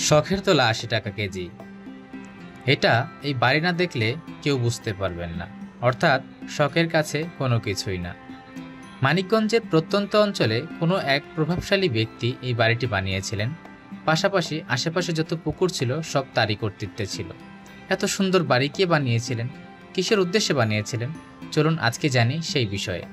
শখের তোলা ৮০ টাকা কেজি। এটা এই বাড়ি না দেখলে কেউ বুঝতে পারবেন না, অর্থাৎ শখের কাছে কোনো কিছুই না। মানিকগঞ্জের প্রত্যন্ত অঞ্চলে কোনো এক প্রভাবশালী ব্যক্তি এই বাড়িটি বানিয়েছিলেন। পাশাপাশি আশেপাশে যত পুকুর ছিল সব তারই কর্তৃত্বে ছিল। এত সুন্দর বাড়ি কে বানিয়েছিলেন, কিসের উদ্দেশ্যে বানিয়েছিলেন, চলুন আজকে জানি সেই বিষয়ে।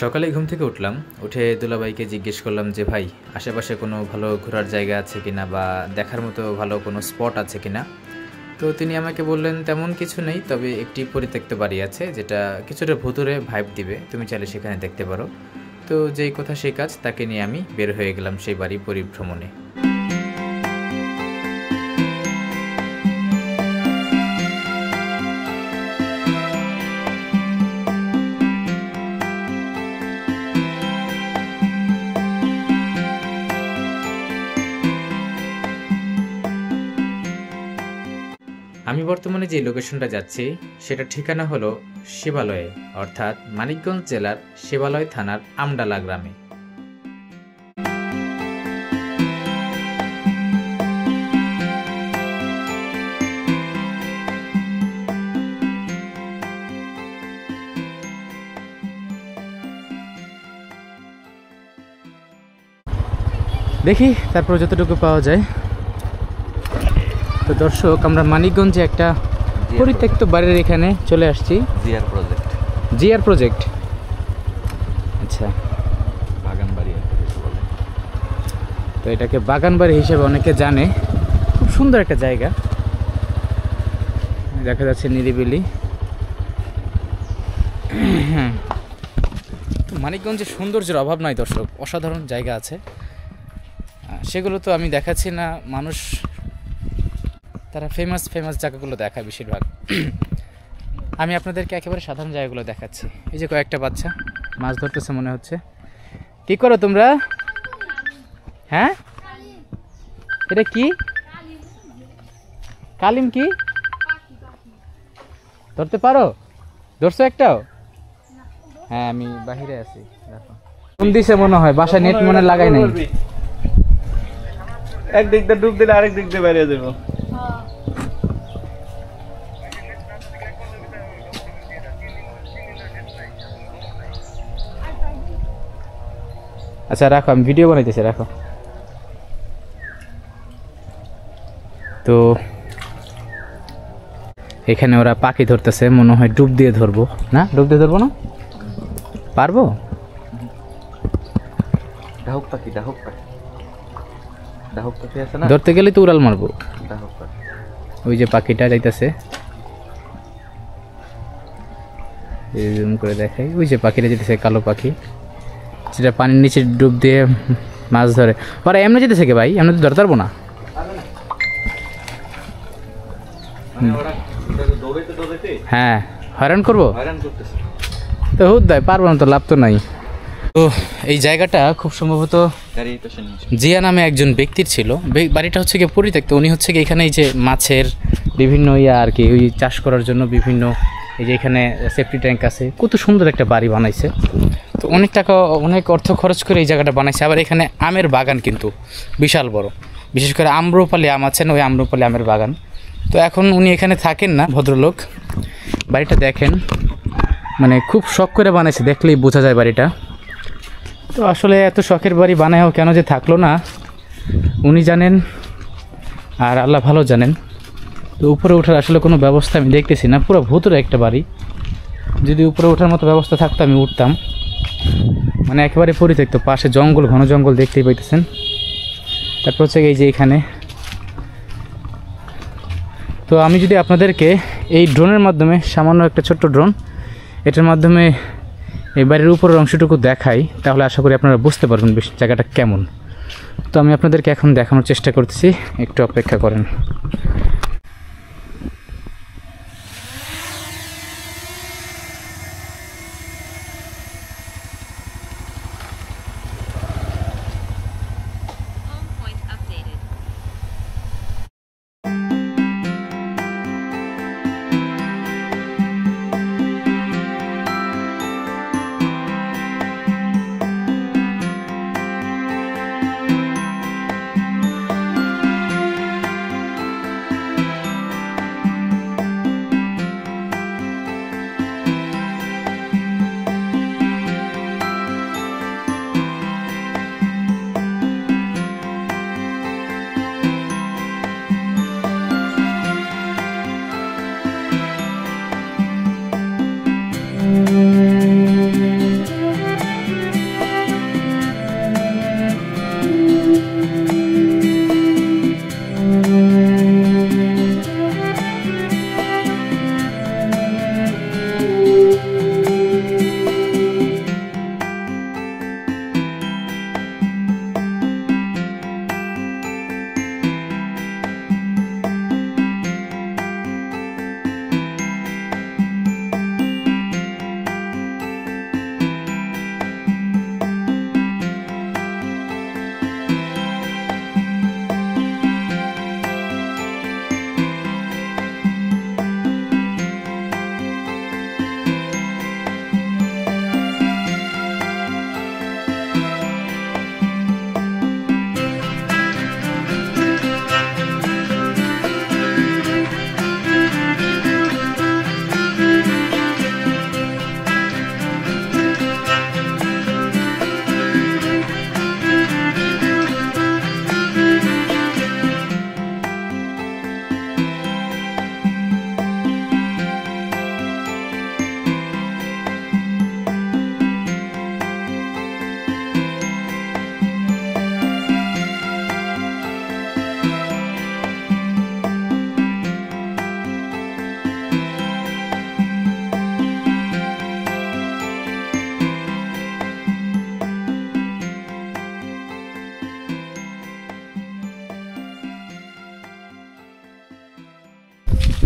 সকালে ঘুম থেকে উঠলাম, উঠে দুলাভাইকে জিজ্ঞেস করলাম যে ভাই, আশেপাশে কোনো ভালো ঘোরার জায়গা আছে কিনা বা দেখার মতো ভালো কোনো স্পট আছে কিনা। তো তিনি আমাকে বললেন তেমন কিছু নেই, তবে একটি পরিত্যক্ত বাড়ি আছে যেটা কিছুটা ভুতুরে ভাইব দিবে, তুমি চাইলে সেখানে দেখতে পারো। তো যেই কথা সেই কাজ, তাকে নিয়ে আমি বের হয়ে গেলাম সেই বাড়ি পরিভ্রমণে। আমি বর্তমানে যে লোকেশনটা যাচ্ছি সেটা ঠিকানা হলো শিবালয়ে, অর্থাৎ মানিকগঞ্জ জেলার শিবালয় থানার আমডালা গ্রামে। দেখি তারপর যতটুকু পাওয়া যায়। তো দর্শক, আমরা মানিকগঞ্জে একটা পরিত্যক্ত বাড়ির এখানে চলে আসছি। জিআর প্রজেক্ট, আচ্ছা, বাগান বাড়ি বলে। তো এটাকে বাগান বাড়ি হিসেবে অনেকে জানে। খুব সুন্দর একটা জায়গা, দেখা যাচ্ছে নিরিবিলি। তো মানিকগঞ্জে সৌন্দর্যের অভাব নয় দর্শক, অসাধারণ জায়গা আছে, সেগুলো তো আমি দেখাচ্ছি না। মানুষ তারা ফেমাস জায়গাগুলো দেখায় বেশিরভাগ। আমি আপনাদেরকে একেবারে সাধারণ জায়গাগুলো দেখাচ্ছি। এই যে কয়েকটা বাচ্চা মাছ ধরতেছে মনে হচ্ছে। কি করো তোমরা? হ্যাঁ, এটা কি? কালিম? কি ধরতে পারো? ধরছো একটাও? হ্যাঁ, আমি বাহিরে আছি। দেখো কোন দিছে মনে হয়, বাসায় নেট মনে লাগাই নাই। এক দিক দিয়ে ডুব দিলে আরেক দিক দিয়ে বেরিয়ে যাবো। আচ্ছা রাখো, আমি ভিডিও বানাইতেছি, রাখো। তো এখানে ওরা পাখি ধরতেছে, মনে হয় ডুব দিয়ে ধরবো। না, ডুব দিয়ে ধরবো না, পারবো? ডাহুক পাখি আছে না, ধরতে গেলে তো উড়াল মারবো। ডাহুক পাখি, ওই যে পাখিটা যাইতেছে, জুম করে দেখাই। ওই যে পাখিটা যেতেছে, কালো পাখি, সেটা পানির নিচে ডুব দিয়ে মাছ ধরে। ওরা এমনি যেতে থাকে ভাই, এমনি তো ধরতে পারবো না। হ্যাঁ, হয়রান করবো তো, হুদ দেয়, পারবো না তো, লাভ তো নাই। তো এই জায়গাটা খুব সম্ভবত জিয়া নামে একজন ব্যক্তির ছিল। বাড়িটা হচ্ছে গিয়ে পরিত্যক্ত। উনি হচ্ছে গিয়ে এখানে এই যে মাছের বিভিন্ন আর কি, ওই চাষ করার জন্য বিভিন্ন, এই যে এখানে সেফটি ট্যাঙ্ক আছে, কত সুন্দর একটা বাড়ি বানাইছে। তো অনেক টাকা, অনেক অর্থ খরচ করে এই জায়গাটা বানাইছে। আবার এখানে আমের বাগান কিন্তু বিশাল বড়, বিশেষ করে আম্রপালি আম আছেন, ওই আম্রপালি আমের বাগান। তো এখন উনি এখানে থাকেন না, ভদ্রলোক। বাড়িটা দেখেন, মানে খুব শখ করে বানাইছে, দেখলেই বোঝা যায় বাড়িটা। তো আসলে এত শখের বাড়ি বানায়ও কেন যে থাকলো না উনি জানেন, আর আল্লাহ ভালো জানেন। তো উপরে ওঠার আসলে কোনো ব্যবস্থা আমি দেখতেছি না, পুরো ভূতুরে একটা বাড়ি। যদি উপরে ওঠার মতো ব্যবস্থা থাকতো আমি উঠতাম, মানে একেবারে পরিত্যক্ত, পাশে জঙ্গল, ঘন জঙ্গল দেখতেই পাইতেছেন। তারপর হচ্ছে এই যে এখানে। তো আমি যদি আপনাদেরকে এই ড্রোনের মাধ্যমে, সামান্য একটা ছোট্ট ড্রোন, এটার মাধ্যমে এই বাড়ির উপরের অংশটুকু দেখাই, তাহলে আশা করি আপনারা বুঝতে পারবেন বেশ জায়গাটা কেমন। তো আমি আপনাদেরকে এখন দেখানোর চেষ্টা করতেছি, একটু অপেক্ষা করেন।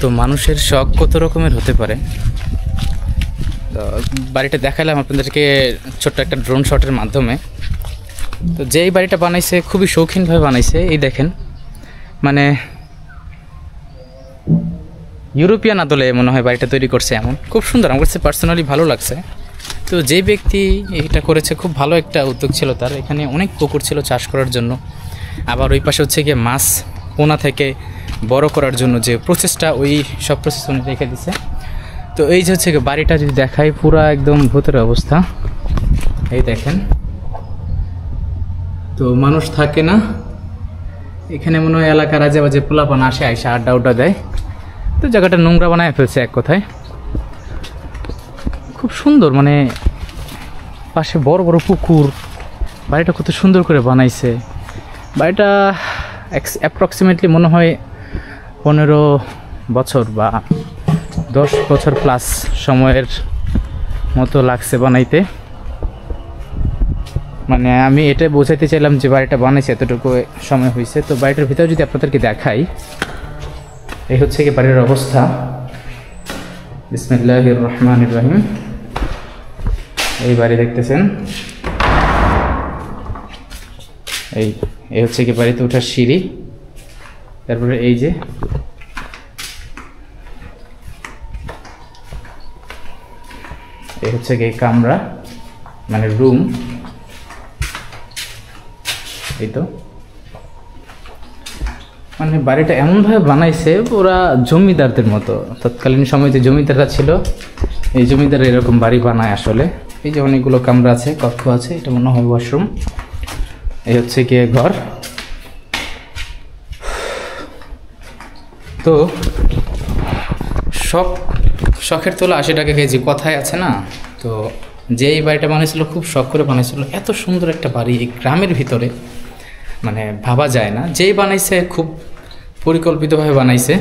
তো মানুষের শখ কত রকমের হতে পারে। তো বাড়িটা দেখালাম আপনাদেরকে ছোট্ট একটা ড্রোন শটের মাধ্যমে। তো যেই বাড়িটা বানাইছে খুবই শৌখিনভাবে বানাইছে, এই দেখেন, মানে ইউরোপিয়ান আদলে মনে হয় বাড়িটা তৈরি করছে, এমন খুব সুন্দর, আমার কাছে পার্সোনালি ভালো লাগছে। তো যেই ব্যক্তি এটা করেছে খুব ভালো একটা উদ্যোগ ছিল তার। এখানে অনেক পুকুর ছিল চাষ করার জন্য, আবার ওই পাশে হচ্ছে গিয়ে মাছ পোনা থেকে বড় করার জন্য যে প্রসেসটা, ওই সব প্রসেস উনি রেখে দিছে। তো এই যে হচ্ছে বাড়িটা যদি দেখাই, পুরা একদম ভূতের অবস্থা, এই দেখেন। তো মানুষ থাকে না এখানে, মনে হয় এলাকার আজে বাজে পোলাপান আসে, আইসা আড্ডা উড্ডা দেয়। তো জায়গাটা নোংরা বানায় ফেলছে এক কথায়। খুব সুন্দর, মানে পাশে বড় বড় পুকুর, বাড়িটা কত সুন্দর করে বানাইছে। বাড়িটা অ্যাপ্রক্সিমেটলি মনে হয় 15 বছর বা 10 বছর প্লাস সময়ের মতো লাগছে বানাইতে। মানে আমি এটা বোঝাইতে চাইলাম যে বাড়িটা বানাইছে এতটুকু সময় হয়েছে। তো বাড়িটার ভিতরে যদি আপনাদেরকে দেখাই, এই হচ্ছে কি বাড়ির অবস্থা। বিসমিল্লাহির রহমানির রহিম। এই বাড়ি দেখতেছেন, এই হচ্ছে কি বাড়িতে ওঠার সিঁড়ি। তারপরে এই যে এই হচ্ছে কি কামরা, মানে রুম। এই তো মানে বাড়িটা এমনভাবে বানাইছে ওরা জমিদারদের মতো। তৎকালীন সময় যে জমিদাররা ছিল, এই জমিদার এরকম বাড়ি বানায় আসলে। এই যে অনেকগুলো কামরা আছে, কক্ষ আছে, এটা মনে হয় ওয়াশরুম। এই হচ্ছে গিয়ে ঘর। তো শখের তোলা 80 টাকা কেজি কথায় আছে না। তো যে এই বাড়িটা বানিয়েছিল খুব শখ করে বানিয়েছিল, এত সুন্দর একটা বাড়ি এই গ্রামের ভিতরে মানে ভাবা যায় না। যেই বানাইছে খুব পরিকল্পিতভাবে বানাইছে।